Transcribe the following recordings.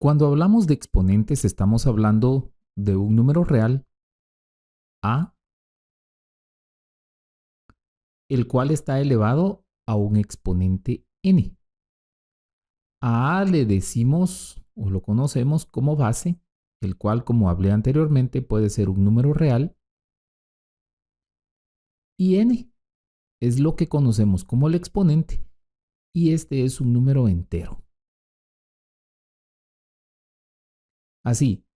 Cuando hablamos de exponentes, estamos hablando de un número real a, el cual está elevado a un exponente n. A le decimos o lo conocemos como base, el cual, como hablé anteriormente, puede ser un número real. Y n es lo que conocemos como el exponente, y este es un número entero. Así,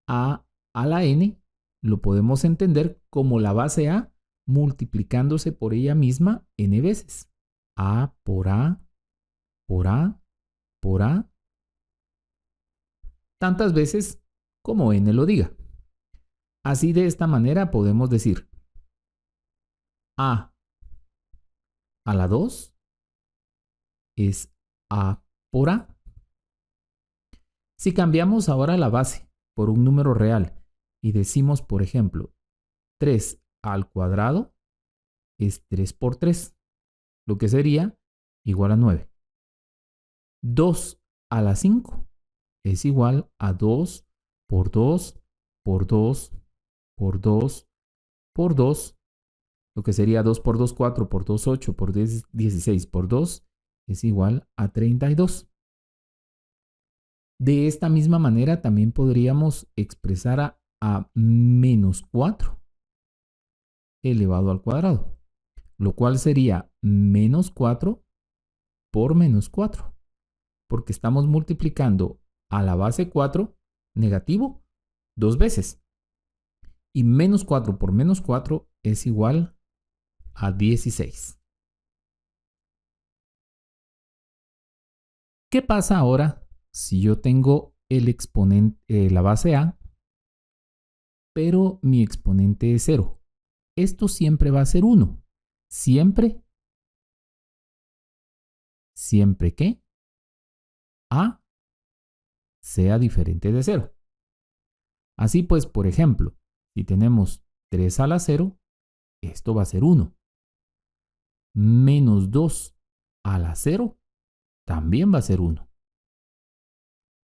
a la n lo podemos entender como la base a multiplicándose por ella misma n veces. A por a, por a, por a, tantas veces como n lo diga. Así, de esta manera podemos decir a la 2 es a por a. Si cambiamos ahora la base por un número real y decimos, por ejemplo, 3 al cuadrado es 3 por 3, lo que sería igual a 9. 2 a la 5 es igual a 2 por 2 por 2 por 2 por 2, lo que sería 2 por 2, 4 por 2, 8 por 10, 16 por 2 es igual a 32. De esta misma manera también podríamos expresar a menos 4 elevado al cuadrado, lo cual sería menos 4 por menos 4, porque estamos multiplicando a la base 4 negativo dos veces. Y menos 4 por menos 4 es igual a 16. ¿Qué pasa ahora si yo tengo el exponente, la base a, pero mi exponente es 0? Esto siempre va a ser 1. Siempre que a sea diferente de 0. Así pues, por ejemplo, si tenemos 3 a la 0, esto va a ser 1. Menos 2 a la 0 también va a ser 1.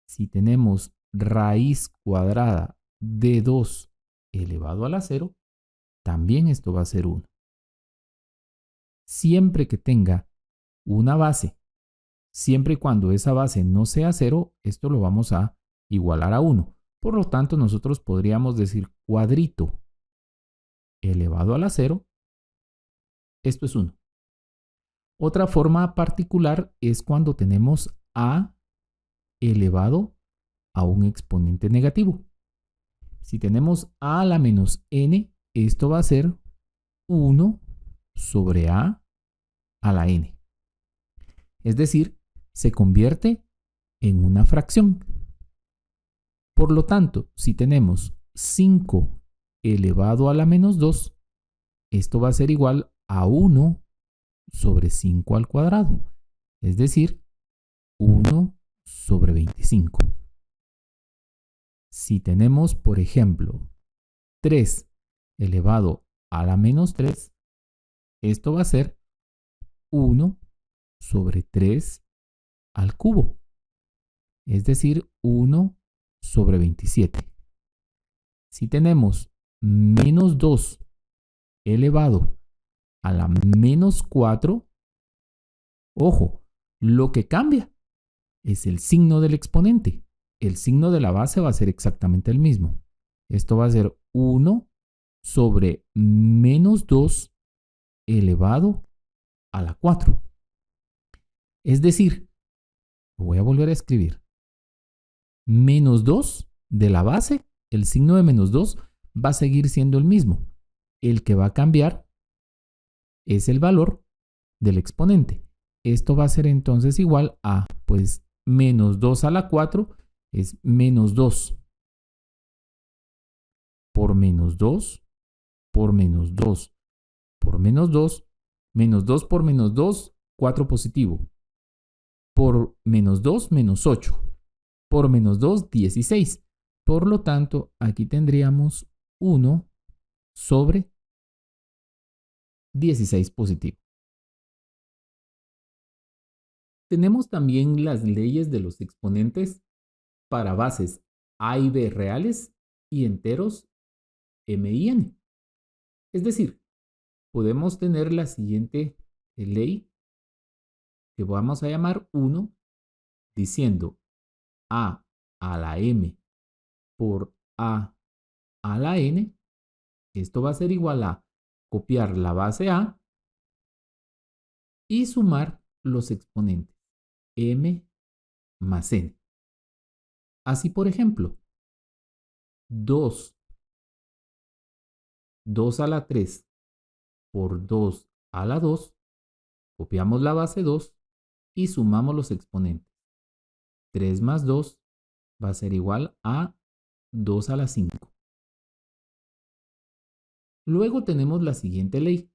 Si tenemos raíz cuadrada de 2 elevado a la 0, también esto va a ser 1. Siempre que tenga una base, siempre y cuando esa base no sea 0, esto lo vamos a igualar a 1. Por lo tanto, nosotros podríamos decir cuadrito elevado a la 0, esto es 1. Otra forma particular es cuando tenemos a elevado a un exponente negativo. Si tenemos a la menos n, esto va a ser 1 sobre a la n. Es decir, se convierte en una fracción. Por lo tanto, si tenemos 5 elevado a la menos 2, esto va a ser igual a 1 sobre 5 al cuadrado. Es decir, 1 sobre 25. Si tenemos, por ejemplo, 3 elevado a la menos 3, esto va a ser 1 sobre 3 al cubo. Es decir, 1 sobre 27. Si tenemos menos 2 elevado a la menos 4, ojo, lo que cambia es el signo del exponente. El signo de la base va a ser exactamente el mismo. Esto va a ser 1 sobre menos 2 elevado a la 4. Es decir, lo voy a volver a escribir. Menos 2 de la base, el signo de menos 2 va a seguir siendo el mismo. El que va a cambiar es el valor del exponente. Esto va a ser entonces igual a, pues, menos 2 a la 4 es menos 2 por menos 2 por menos 2 por menos 2, menos 2 por menos 2, 4 positivo. Por menos 2, menos 8. Por menos 2, 16. Por lo tanto, aquí tendríamos 1 sobre 16 positivo. Tenemos también las leyes de los exponentes para bases a y b reales y enteros m y n. Es decir, podemos tener la siguiente ley que vamos a llamar 1 diciendo a la m por a la n. Esto va a ser igual a copiar la base a y sumar los exponentes m más n. Así, por ejemplo, 2 a la 3 por 2 a la 2, copiamos la base 2 y sumamos los exponentes. 3 más 2 va a ser igual a 2 a la 5. Luego tenemos la siguiente ley.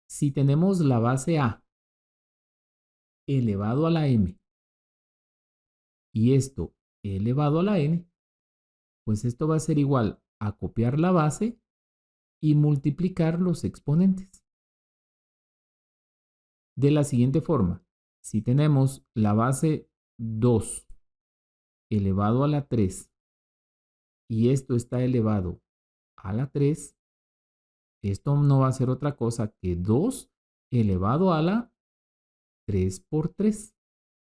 Si tenemos la base a elevado a la m y esto elevado a la n, pues esto va a ser igual a copiar la base y multiplicar los exponentes. De la siguiente forma, si tenemos la base 2 elevado a la 3 y esto está elevado a la 3, esto no va a ser otra cosa que 2 elevado a la 3 por 3.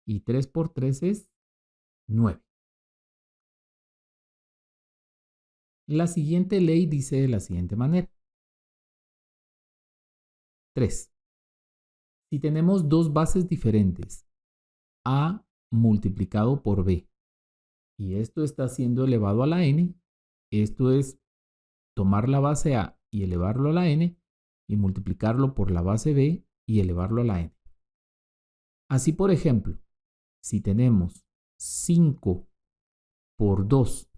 Y 3 por 3 es 9. La siguiente ley dice de la siguiente manera. 3. Si tenemos dos bases diferentes, a multiplicado por b, y esto está siendo elevado a la n, esto es tomar la base a y elevarlo a la n, y multiplicarlo por la base b y elevarlo a la n. Así, por ejemplo, si tenemos 5 por 2,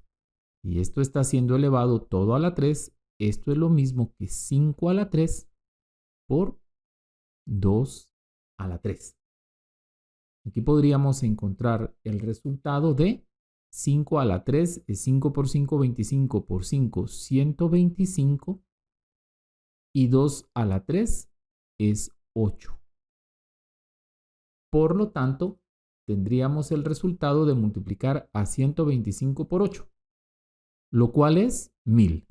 y esto está siendo elevado todo a la 3, esto es lo mismo que 5 a la 3 por 2 a la 3. Aquí podríamos encontrar el resultado de 5 a la 3 es 5 por 5, 25 por 5, 125. Y 2 a la 3 es 8. Por lo tanto, tendríamos el resultado de multiplicar a 125 por 8, lo cual es 1000.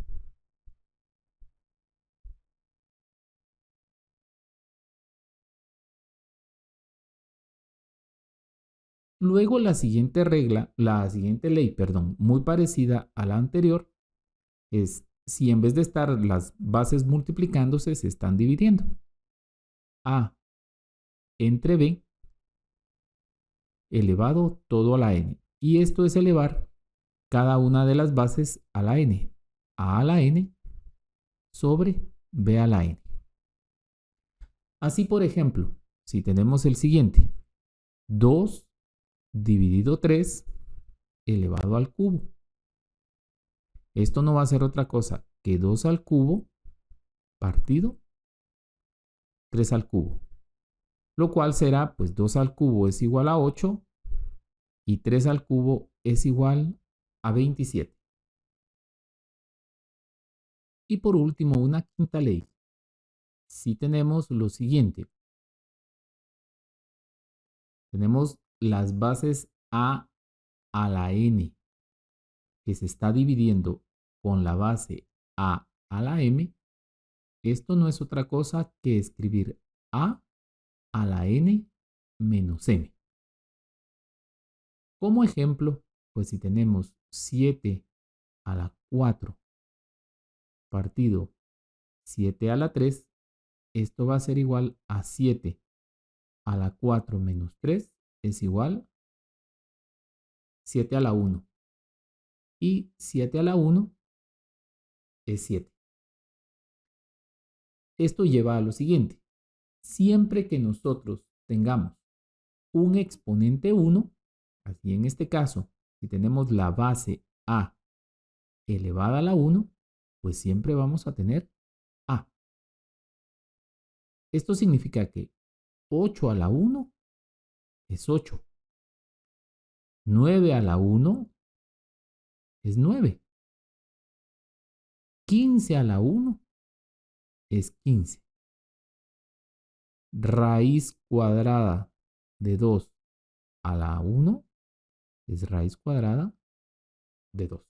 Luego la siguiente ley, muy parecida a la anterior, es si en vez de estar las bases multiplicándose, se están dividiendo. A entre B elevado todo a la n. Y esto es elevar cada una de las bases a la n. A la n sobre b a la n. Así, por ejemplo, si tenemos el siguiente, 2 dividido 3 elevado al cubo. Esto no va a ser otra cosa que 2 al cubo partido 3 al cubo. Lo cual será, pues 2 al cubo es igual a 8 y 3 al cubo es igual a 27. Y por último, una quinta ley. Si tenemos lo siguiente. Tenemos las bases a la n que se está dividiendo con la base a la m. Esto no es otra cosa que escribir a la n menos m. Como ejemplo, pues si tenemos 7 a la 4 partido 7 a la 3, esto va a ser igual a 7 a la 4 menos 3 es igual 7 a la 1. Y 7 a la 1 es 7. Esto lleva a lo siguiente. Siempre que nosotros tengamos un exponente 1, así en este caso, si tenemos la base a elevada a la 1, pues siempre vamos a tener a. Esto significa que 8 a la 1 es 8. 9 a la 1 es 9. 15 a la 1 es 15. Raíz cuadrada de 2 a la 1 es raíz cuadrada de 2.